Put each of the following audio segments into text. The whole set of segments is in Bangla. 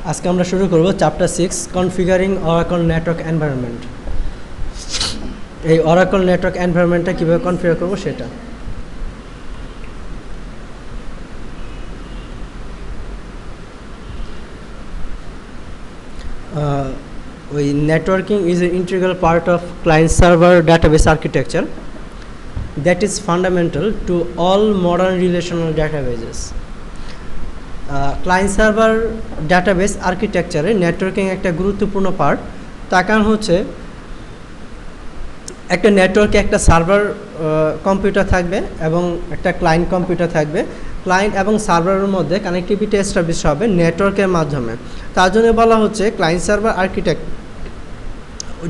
আজকে আমরা শুরু করব চ্যাপ্টার 6 কনফিগারিং অরাকল নেটওয়ার্ক এনভায়রনমেন্ট। এই অরাকল নেটওয়ার্ক এনভায়রনমেন্টটা কিভাবে কনফিগার করব সেটা। ওই networking is an integral part of client server database architecture that is fundamental to all modern relational databases. Client server database আর্কিটেকচারে নেটওয়ার্কিং একটা গুরুত্বপূর্ণ পার্ট। তার কারণ হচ্ছে একটা নেটওয়ার্কে একটা সার্ভার কম্পিউটার থাকবে এবং একটা ক্লায়েন্ট কম্পিউটার থাকবে। ক্লায়েন্ট এবং সার্ভারের মধ্যে কানেক্টিভিটি এস্টাবলিশ হবে নেটওয়ার্কের মাধ্যমে। তার জন্য বলা হচ্ছে ক্লায়েন্ট সার্ভার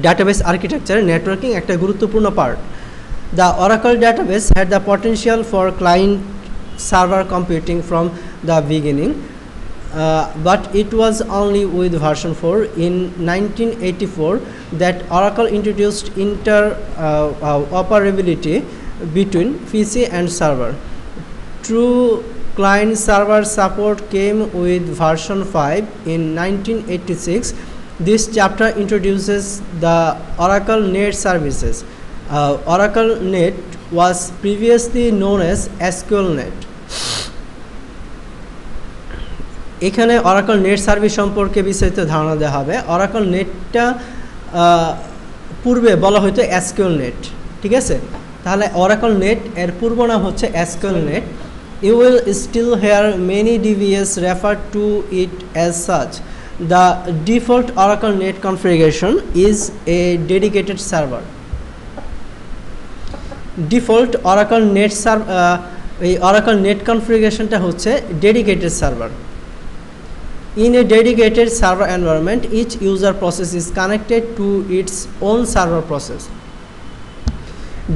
ডাটাবেস আর্কিটেকচারে নেটওয়ার্কিং একটা গুরুত্বপূর্ণ part. The oracle database had the potential for client server computing from the beginning, but it was only with version 4 in 1984 that Oracle introduced interoperability between PC and server. True client server support came with version 5 in 1986. This chapter introduces the Oracle Net services. Oracle Net was previously known as SQLnet. এখানে অরাকল নেট সার্ভিস সম্পর্কে বিস্তারিত ধারণা দেওয়া হবে। অরাকল নেটটা পূর্বে বলা হতো এসকিউএল নেট, ঠিক আছে? তাহলে অরাকল নেট এর পূর্ব নাম হচ্ছে SQL net. You will still hear many DBAs refer to it as such. The default Oracle net configuration is a dedicated server. Default Oracle net এই অরাকল নেট কনফিগারেশনটা হচ্ছে dedicated server. In a dedicated server environment, each user process is connected to its own server process.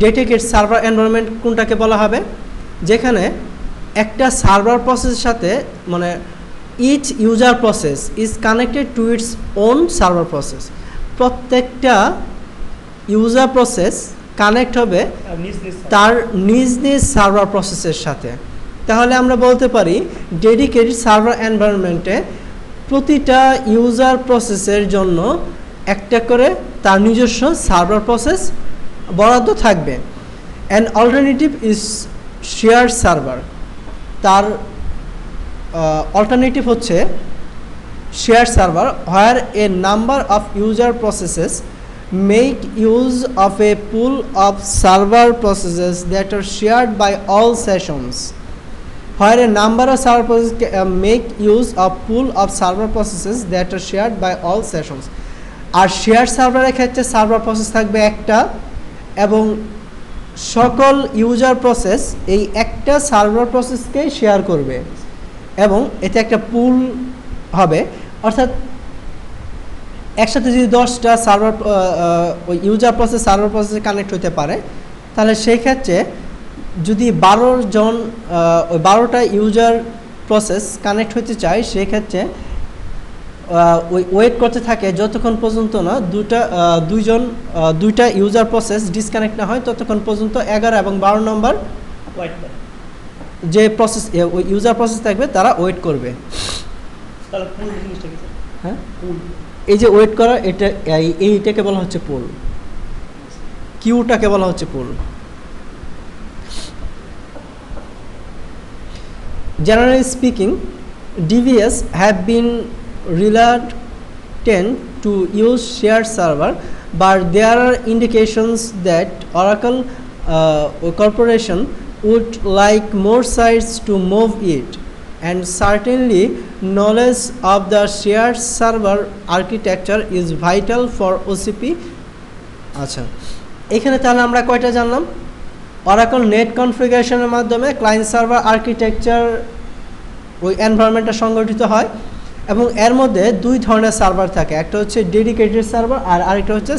Dedicated server environment কোনটাকে বলা হবে? যেখানে একটা সার্ভার প্রসেসের সাথে মানে each user process is connected to its own server process. প্রত্যেকটা ইউজার প্রসেস কানেক্ট হবে তার নিজ নিজ সার্ভার প্রসেসের সাথে। তাহলে আমরা বলতে পারি ডেডিকেটেড সার্ভার এনভায়রনমেন্টে প্রতিটা ইউজার প্রসেসের জন্য একটা করে তার নিজস্ব সার্ভার প্রসেস বরাদ্দ থাকবে। An alternative is share server. তার অল্টারনেটিভ হচ্ছে share server, where a number of user processes make use of a pool of server processes that are shared by all sessions. Where a number of server processes make use of pool of server processes that are shared by all sessions. আর শেয়ার সার্ভারের ক্ষেত্রে সার্ভার প্রসেস থাকবে একটা এবং সকল ইউজার প্রসেস এই একটা সার্ভার প্রসেসকে শেয়ার করবে এবং এতে একটা পুল হবে। অর্থাৎ একসাথে যদি 10টা সার্ভার ওই ইউজার প্রসেস সার্ভার প্রসেসে কানেক্ট হতে পারে তাহলে সেই ক্ষেত্রে যদি 12 জন ওই 12টা ইউজার প্রসেস কানেক্ট হতে চায় সেক্ষেত্রে ওই ওয়েট করতে থাকে যতক্ষণ পর্যন্ত না দুইটা ইউজার প্রসেস ডিসকানেক্ট না হয় ততক্ষণ পর্যন্ত 11 এবং 12 নম্বর ওয়েট করে যে প্রসেস ওই ইউজার প্রসেস থাকবে তারা ওয়েট করবে। তাহলে পুল জিনিসটা কি? হ্যাঁ, পুল এই যে ওয়েট করা এইটাকে বলা হচ্ছে পুল। কিউটাকে বলা হচ্ছে পুল। Generally speaking, DVS have been reluctant to use shared server, but there are indications that Oracle Corporation would like more sites to move it, and certainly knowledge of the shared server architecture is vital for OCP. আচ্ছা, এখানে তাহলে আমরা কয়টা জানলাম? অরাকল নেট কনফিগারেশনের মাধ্যমে ক্লায়েন্ট সার্ভার আর্কিটেকচার ওই এনভায়রনমেন্টটা সংগঠিত হয় এবং এর মধ্যে দুই ধরনের সার্ভার থাকে, একটা হচ্ছে ডেডিকেটেড সার্ভার আর আরেকটা হচ্ছে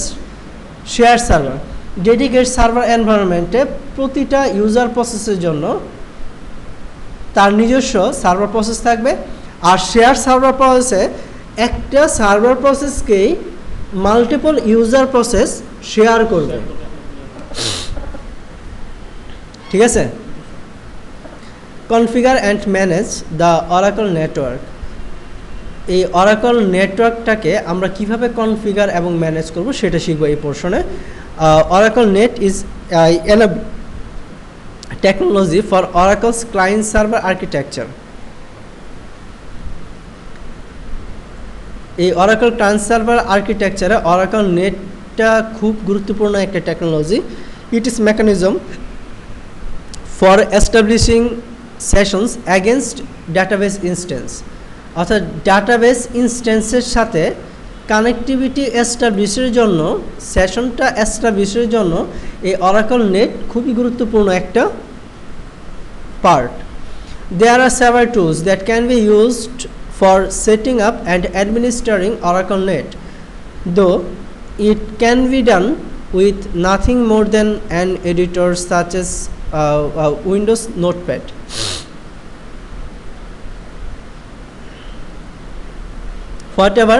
শেয়ার সার্ভার। ডেডিকেটেড সার্ভার এনভায়রনমেন্টে প্রতিটা ইউজার প্রসেসের জন্য তার নিজস্ব সার্ভার প্রসেস থাকবে আর শেয়ার সার্ভার প্রসেসে একটা সার্ভার প্রসেসকেই মাল্টিপল ইউজার প্রসেস শেয়ার করবে, ঠিক আছে? Configure and manage the Oracle network. এই অরাকল নেটওয়ার্কটাকে আমরা কিভাবে কনফিগার এবং ম্যানেজ করব সেটা শিখব এই পোর্শনে। Oracle net is an technology for Oracle's client server architecture. এই অরাকল ক্লায়েন্ট সার্ভার আর্কিটেকচারে অরাকল নেটটা খুব গুরুত্বপূর্ণ একটা technology. It is mechanism for establishing sessions against database instance, অর্থাৎ ডাটাবেস ইনস্ট্যান্সের সাথে কানেক্টিভিটি এস্টাবলিশের জন্য, সেশনটা এস্টাবলিশের জন্য এই অরাকল নেট খুবই গুরুত্বপূর্ণ একটা part. There are several tools that can be used for setting up and administering Oracle Net, though it can be done with nothing more than an editor such as Windows Notepad. Whatever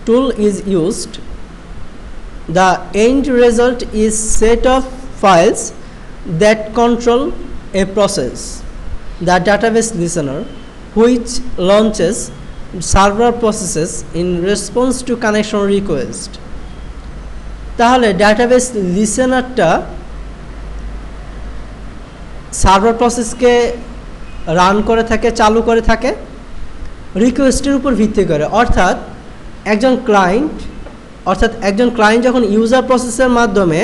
tool is used, the end result is set of files that control a process. The database listener, which launches server processes in response to connection request. তাহলে ডাটাবেস লিসেনারটা সার্ভার প্রসেসকে রান করে থাকে, চালু করে থাকে রিকোয়েস্টের উপর ভিত্তি করে। অর্থাৎ একজন ক্লায়েন্ট যখন ইউজার প্রসেসের মাধ্যমে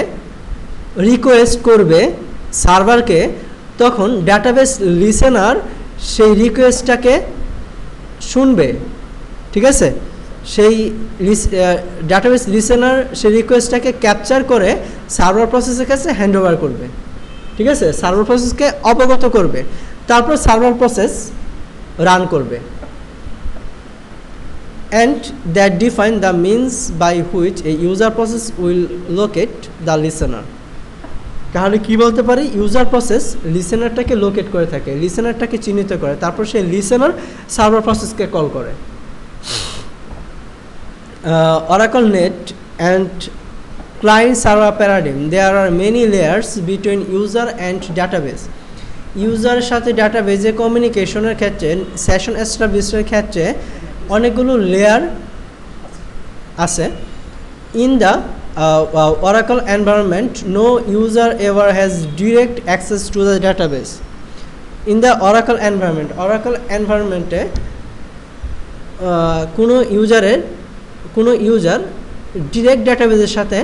রিকোয়েস্ট করবে সার্ভারকে, তখন ডাটাবেস লিসেনার সেই রিকোয়েস্টটাকে শুনবে, ঠিক আছে? সেই ডাটাবেস লিসেনার সেই রিকোয়েস্টটাকে ক্যাপচার করে সার্ভার প্রসেসের কাছে হ্যান্ড ওভার করবে, ঠিক আছে? সার্ভার প্রসেসকে অবগত করবে, তারপর সার্ভার প্রসেস রান করবে। And that define the means by which a user process will locate the listener. তাহলে কি বলতে পারি? ইউজার প্রসেস লিসেনারটাকে লোকেট করে থাকে, লিসেনারটাকে চিহ্নিত করে, তারপর সেই লিসেনার সার্ভার প্রসেসকে কল করে। Oracle Net and client server paradigm, there are many layers between user and database. ইউজারের সাথে ডাটাবেজে কমিউনিকেশনের ক্ষেত্রে, সেশন এস্টাবলিশের ক্ষেত্রে অনেকগুলো লেয়ার আছে। In the Oracle environment, no user ever has direct access to the database. In the Oracle environment কোনো ইউজার ডিরেক্ট ডাটাবেজের সাথে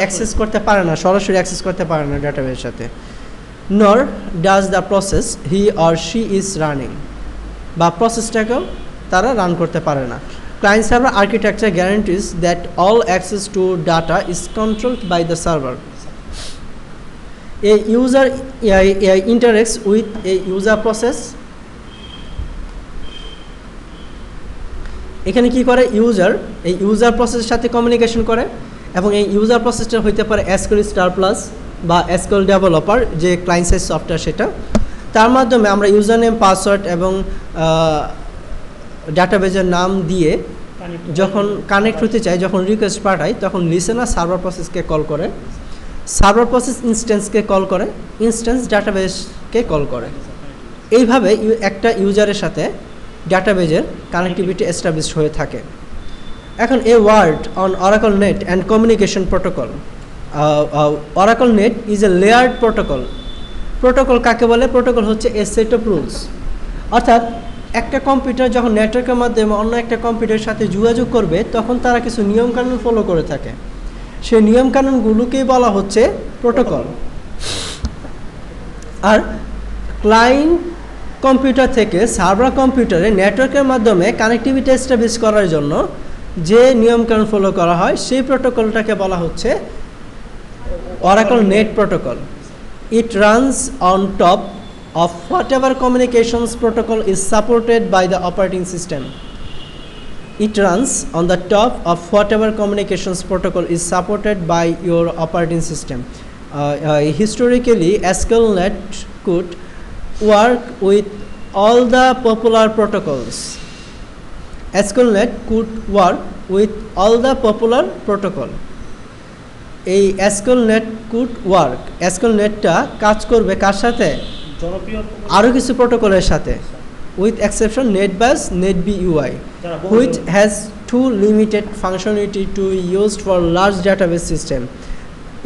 অ্যাক্সেস করতে পারে না, সরাসরি অ্যাক্সেস করতে পারে না ডাটাবেজের সাথে। nor does the process he or she is running, বা প্রসেসটাকেও তারা রান করতে পারে না। Client server architecture guarantees that all access to data is controlled by the server. A user interacts with a user process. এখানে কি করে? এই ইউজার প্রসেসের সাথে কমিউনিকেশন করে, এবং এই ইউজার প্রসেসটা হইতে পারে SQL স্টার প্লাস বা SQL ডেভেলপার, যে ক্লায়েন্ট সাইড সফটওয়্যার সেটা। তার মাধ্যমে আমরা ইউজার নেম, পাসওয়ার্ড এবং ডাটাবেজের নাম দিয়ে যখন কানেক্ট হতে চাই, যখন রিকোয়েস্ট পাঠাই, তখন লিসেনার সার্ভার প্রসেসকে কল করে, সার্ভার প্রসেস ইনস্ট্যান্সকে কল করে, ইনস্ট্যান্স ডাটাবেজকে কল করে। এইভাবে একটা ইউজারের সাথে ডাটাবেজের কানেক্টিভিটি এস্টাবলিশ হয়ে থাকে। এখন a word on Oracle Net and Communication Protocol. Oracle Net is a layered protocol. Protocol কাকে বলে? প্রোটোকল হচ্ছে এ সেট অফ রুলস। অর্থাৎ একটা কম্পিউটার যখন নেটওয়ার্কের মাধ্যমে অন্য একটা কম্পিউটারের সাথে যোগাযোগ করবে, তখন তারা কিছু নিয়মকানুন ফলো করে থাকে। সেই নিয়মকানুনগুলোকেই বলা হচ্ছে প্রোটোকল। আর ক্লায়েন্ট কম্পিউটার থেকে সার্ভার কম্পিউটারে নেটওয়ার্কের মাধ্যমে কানেক্টিভিটি এস্টাবলিশ করার জন্য যে নিয়মকানুন ফলো করা হয়, সেই প্রোটোকলটাকে বলা হচ্ছে Oracle Net Protocol. It runs on top of whatever communications protocol is supported by the operating system. It runs on the top of whatever communications protocol is supported by your operating system. Historically, SQLnet could work with all the popular protocols. SQLnet could work with all the popular protocol. এই SQLnet could work, SQLnetটা কাজ করবে কার সাথে? আরও কিছু প্রোটোকলের সাথে, with exception NetBIOS, NetBEUI. which has too limited functionality to be used for large database system.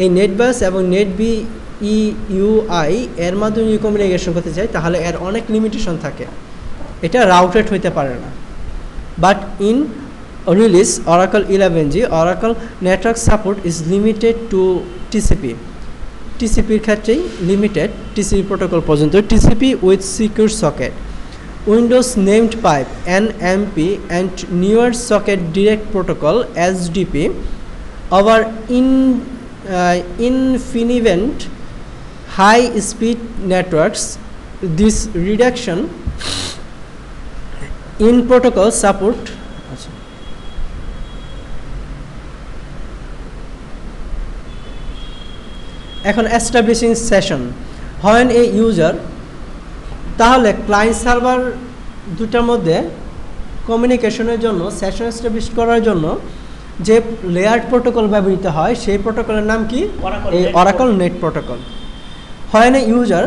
এই নেটবাস এবং নেটবি ইউআই এর মাধ্যমে কমিউনিকেশন করতে চাই তাহলে এর অনেক লিমিটেশন থাকে, এটা রাউটেড হইতে পারে না। But in release Oracle 11G Oracle network support is limited to TCP. TCPর ক্ষেত্রেই লিমিটেড, TCP প্রোটোকল পর্যন্ত, TCP with secure socket, Windows named pipe NMP and newer socket direct protocol SDP over InfiniBand high speed networks. This reduction in protocol support এখন establishing session when a user, তাহলে ক্লায়েন্ট সার্ভার দুটার মধ্যে কমিউনিকেশনের জন্য সেশন এস্টাবলিশ করার জন্য যে লেয়ার্ড প্রোটোকল ব্যবহৃত হয় সেই প্রোটোকলের নাম কি? Oracle Net Protocol. When a user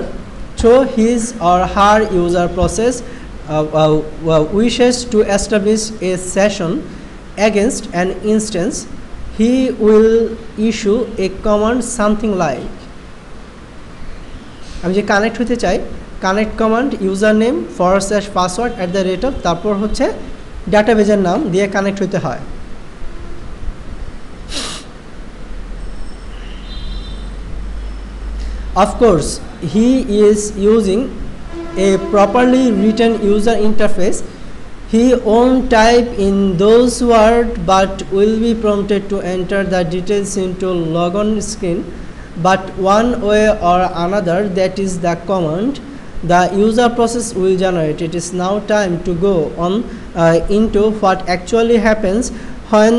through his or her user process wishes to establish a session against an instance, he will issue a command something like, আমি যে কানেক্ট হতে চাই connect command user name /password @ তারপর হচ্ছে ডাটাবেজের নাম দিয়ে কানেক্ট হতে হয়। Of course, he is using a properly written user interface. He won't type in those words but will be prompted to enter the details into logon screen. But one way or another, that is the command the user process will generate. It is now time to go on into what actually happens when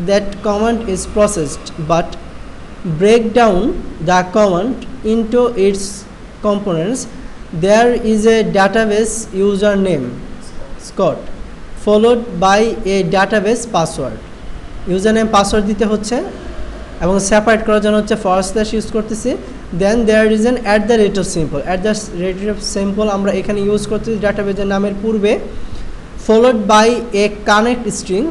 that command is processed, but break down the command into its components. There is a database username Scott followed by a database password. Username password দিতে হচ্ছে এবং সেপারেট করার জন্য হচ্ছে / ইউজ করতেছি। Then there is an @simple @simple আমরা এখানে ইউজ করতেছি ডাটাবেজের নামের পূর্বে, followed by a connect string.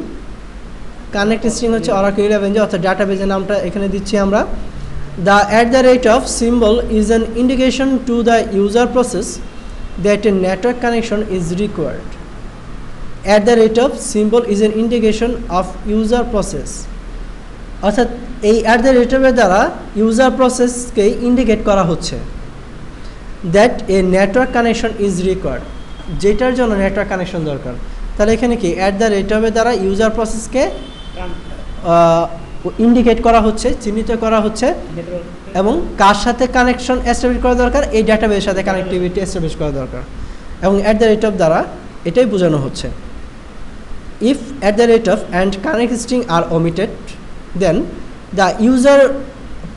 Connect string হচ্ছে Oracle 11G অর্থাৎ ডাটাবেজের নামটা এখানে দিচ্ছি আমরা। The @symbol is an indication to the user process that a network connection is required. @symbol is an indication of user process, অর্থাৎ এই @এর দ্বারা ইউজার প্রসেসকে ইন্ডিকেট করা হচ্ছে that a network connection is required, যেটার জন্য নেটওয়ার্ক কানেকশন দরকার। তাহলে এখানে কি @এর দ্বারা ইউজার প্রসেসকে ইন্ডিকেট করা হচ্ছে, চিহ্নিত করা হচ্ছে এবং কার সাথে কানেকশন এস্টাবলিশ করা দরকার, এই ডাটাবেসের সাথে কানেক্টিভিটি এস্টাবলিশ করা দরকার এবং দ্বারা এটাই বোঝানো হচ্ছে। If and connect string are omitted, then the user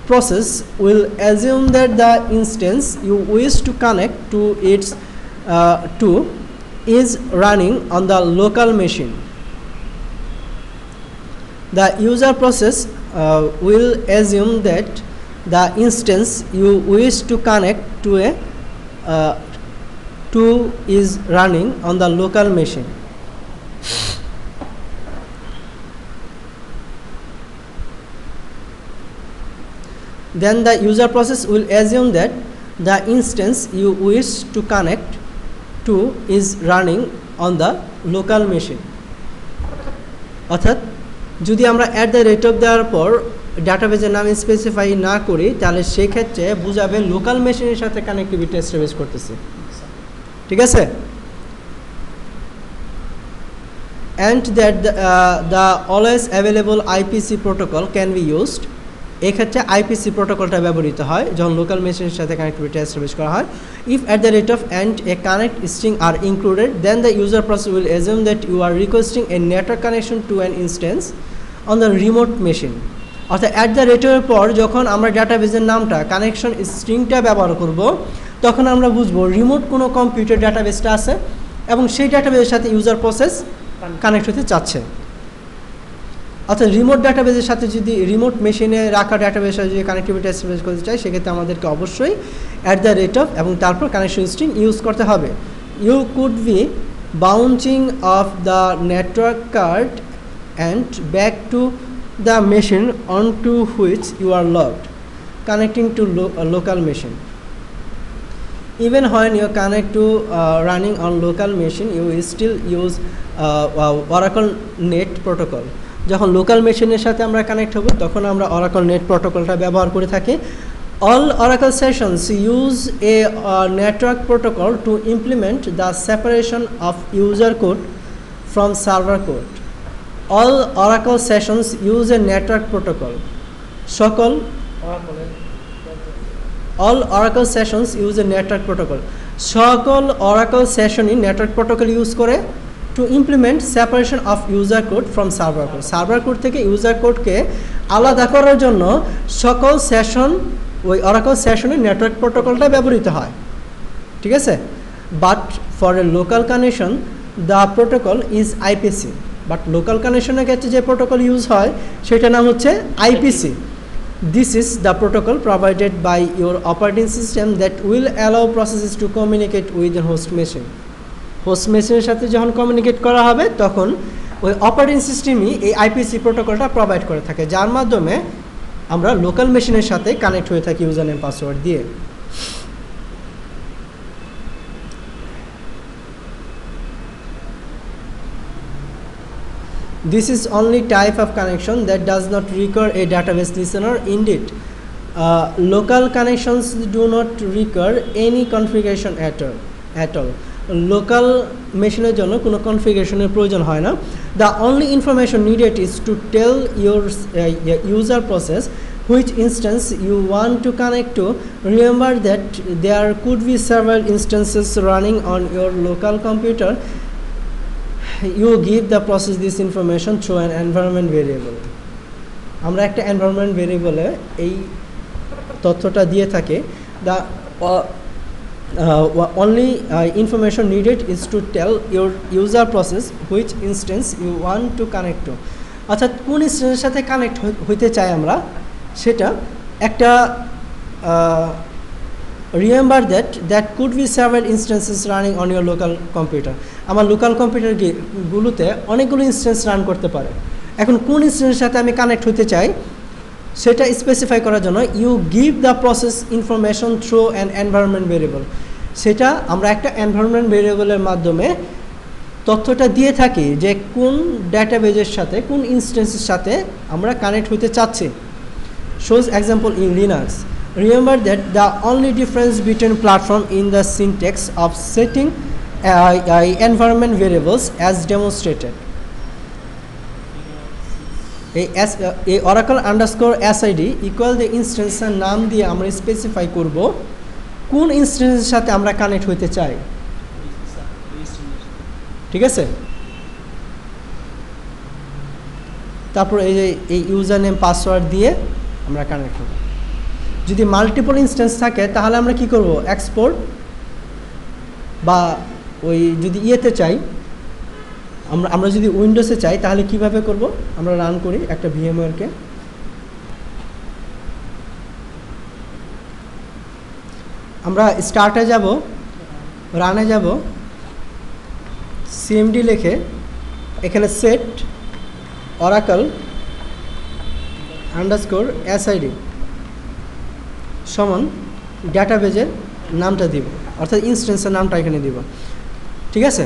process will assume that the instance you wish to connect to its to is running on the local machine. The user process will assume that the instance you wish to connect to is running on the local machine. Then the user process will assume that the instance you wish to connect to is running on the local machine. অর্থাৎ যদি আমরা দেওয়ার পর ডাটাবেজের নাম স্পেসিফাই না করি তাহলে সেক্ষেত্রে বুঝাবে লোকাল মেশিনের সাথে কানেক্টিভিটি এস্টাবলিশ করতেছি, ঠিক আছে। And that the always available IPC protocol can be used. এক্ষেত্রে আইপিসি প্রোটোকলটা ব্যবহৃত হয় যখন লোকাল মেশিনের সাথে কানেক্টিভিটি এস্টাবলিশ করা হয়। If and a connect string are included, then the user process will assume that you are requesting a network connection to an instance on the remote machine. অর্থাৎ এর পর যখন আমরা ডাটাবেজের নামটা কানেকশন স্ট্রিংটা ব্যবহার করব তখন আমরা বুঝবো রিমোট কোনো কম্পিউটার ডাটাবেসটা আছে এবং সেই ডাটাবেজের সাথে ইউজার প্রসেস কানেক্ট হতে চাচ্ছে। অর্থাৎ রিমোট ডাটাবেজের সাথে যদি রিমোট মেশিনে রাখা ডাটাবেজের সাথে যদি কানেক্টিভিটি এস্টাবলিশ করতে চাই সেক্ষেত্রে আমাদেরকে অবশ্যই এবং তারপর কানেকশন স্ট্রিং ইউজ করতে হবে। You could be bouncing of the network card and back to the machine onto which you are logged, connecting to a local machine. Even when you connect to running on local machine, you will still use Oracle Net Protocol. যখন লোকাল মেশিনের সাথে আমরা কানেক্ট হব তখন আমরা Oracle Net প্রোটোকলটা ব্যবহার করে থাকি. All Oracle sessions use a network protocol to implement the separation of user code from server code. All Oracle sessions use a network protocol. All Oracle sessions use a network protocol. সকল Oracle session network protocol use করে to implement separation of user code from server code. Server code থেকে user code কে আলাদা করার জন্য সকল সেশন ওই Oracle session network protocolটা ব্যবহৃত হয়. ঠিক আছে? But for a local connection the protocol is IPC. But local connection এর ক্ষেত্রে যে protocol use হয় সেটার নাম হচ্ছে IPC. This is the protocol provided by your operating system that will allow processes to communicate with the host machine. Host machine এর সাথে যখন কমিউনিকেট করা হবে তখন ওই অপারেটিং সিস্টেমই এই আইপিসি প্রোটোকলটা প্রোভাইড করে থাকে যার মাধ্যমে আমরা লোকাল মেশিনের সাথে কানেক্ট হয়ে থাকি ইউজার নেম পাসওয়ার্ড দিয়ে. This is only type of connection that does not require a database listener. Indeed, local connections do not require any configuration at all. Local মেশিনের জন্য কোনো কনফিগারেশনের প্রয়োজন হয় না. The only information needed is to tell your user process which instance you want to connect to. Remember that there could be several instances running on your local computer. You give the process this information through an environment variable. আমরা একটা environment variable এই তথ্যটা দিয়ে থাকি. The only information needed is to tell your user process which instance you want to connect to. অর্থাৎ কোন ইনস্ট্যান্সের সাথে কানেক্ট হইতে চাই আমরা সেটা একটা remember that could be several instances running on your local computer. আমার লোকাল কম্পিউটার গুলোতে অনেকগুলো ইনস্ট্যান্স রান করতে পারে. এখন কোন ইনস্ট্যান্সের সাথে আমি কানেক্ট হতে চাই সেটা স্পেসিফাই করার জন্য you give the process information through an environment variable. সেটা আমরা একটা এনভায়রনমেন্ট ভেরিয়েবলের মাধ্যমে তথ্যটা দিয়ে থাকি যে কোন ডেটাবেজের সাথে কোন ইনস্ট্যান্সের সাথে আমরা কানেক্ট হতে চাচ্ছি. Shows example in Linux. Remember that the only difference between platform in the syntax of setting environment variables as demonstrated. A Oracle underscore SID equal the instance নাম দিয়ে আমরা স্পেসিফাই করব কোন ইনস্ট্যান্সের সাথে আমরা কানেক্ট হতে চাই. ঠিক আছে? তারপর এই যে এই ইউজার নেম পাসওয়ার্ড দিয়ে আমরা কানেক্ট হব. যদি মাল্টিপল ইনস্ট্যান্স থাকে তাহলে আমরা কি করব এক্সপোর্ট বা ওই যদি ইয়েতে চাই আমরা যদি উইন্ডোজে চাই তাহলে কিভাবে করব আমরা রান করি একটা ভিএমওয়্যারকে. আমরা স্টার্টে যাব রানে যাব সিএমডি লিখে এখানে সেট অরাকল আন্ডারস্কোর এসআইডি সমান ডেটাবেজের নামটা দিব অর্থাৎ ইনস্ট্যান্সের নামটা এখানে দিব. ঠিক আছে?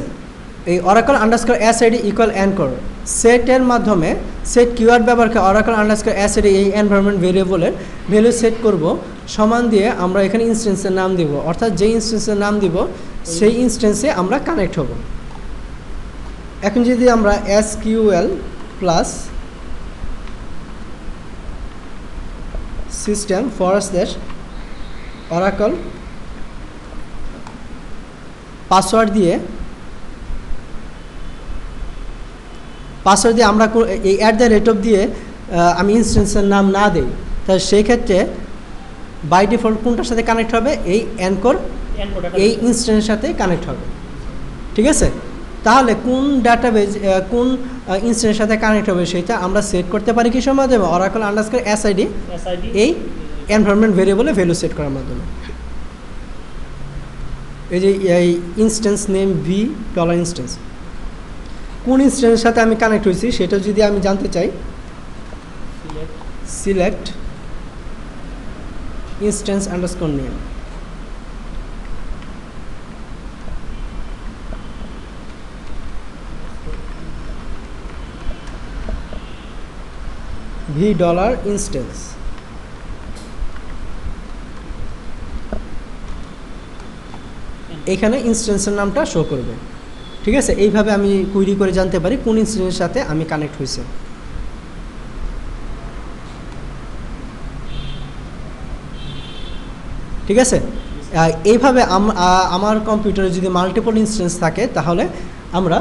এই oracle underscore SID equal anchor সেটের মাধ্যমে সেট কিওয়ার্ড ব্যবহার করে অরাকল আন্ডারস্কোর এসআইডি এই এনভায়রনমেন্ট ভেরিয়েবলের ভ্যালু সেট করব সমান দিয়ে আমরা এখানে ইনস্ট্যান্সের নাম দিব অর্থাৎ যে ইনস্ট্যান্সের নাম দিব সেই ইনস্ট্যান্সে আমরা কানেক্ট হব. এখন যদি আমরা SQL plus system / oracle password দিয়ে আমরা এই @ দিয়ে আমি ইনস্ট্যান্সের নাম না দেই তাহলে সেই ক্ষেত্রে বাই ডিফল্ট কোনটার সাথে কানেক্ট হবে এই অ্যানকর এই ইনস্ট্যান্সের সাথে কানেক্ট হবে. ঠিক আছে? তাহলে কোন ডাটাবেজ কোন ইনস্ট্যান্সের সাথে কানেক্ট হবে সেটা আমরা সেট করতে পারি কিসের মাধ্যমে অরাকল আন্ডারস্কোর এসআইডি এই এনভায়রনমেন্ট ভেরিয়েবলে ভ্যালু সেট করার মাধ্যমে. এই যে এই instance name V dollar instance কোন ইনস্ট্যান্সের সাথে আমি কানেক্ট হয়েছি সেটা যদি আমি জানতে চাই, select instance underscore name. V dollar instance, এখানে ইনস্ট্যান্সের নামটা শো করবে। ঠিক আছে, এইভাবে আমি কুইরি করে জানতে পারি কোন ইনস্ট্যান্সের সাথে আমি কানেক্ট হয়েছে। ঠিক আছে, এইভাবে আমার কম্পিউটারে যদি মাল্টিপল ইনস্ট্যান্স থাকে তাহলে আমরা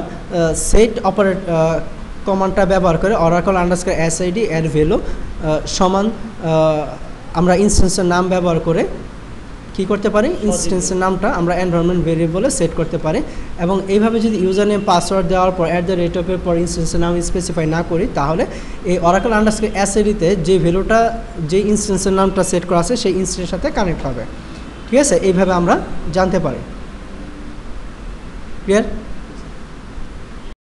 সেট অপারেট কমান্ডটা ব্যবহার করে অরাকল আন্ডারস্কোর এসআইডি এর ভ্যালু সমান আমরা ইনস্ট্যান্সের নাম ব্যবহার করে কি করতে পারি, ইনস্ট্যান্সের নামটা আমরা এনভায়রনমেন্ট ভেরিয়েবলে সেট করতে পারি। এবং এইভাবে যদি ইউজার নেম পাসওয়ার্ড দেওয়ার পর @এর পর ইনস্ট্যান্সের নাম স্পেসিফাই না করি তাহলে এই অরাকল আন্ডারস্কোর এসআইডিতে যে ভ্যালুটা যে ইনস্ট্যান্সের নামটা সেট করা আছে সেই ইনস্ট্যান্সের সাথে কানেক্ট হবে। ঠিক আছে, এইভাবে আমরা জানতে পারি। ক্লিয়ার?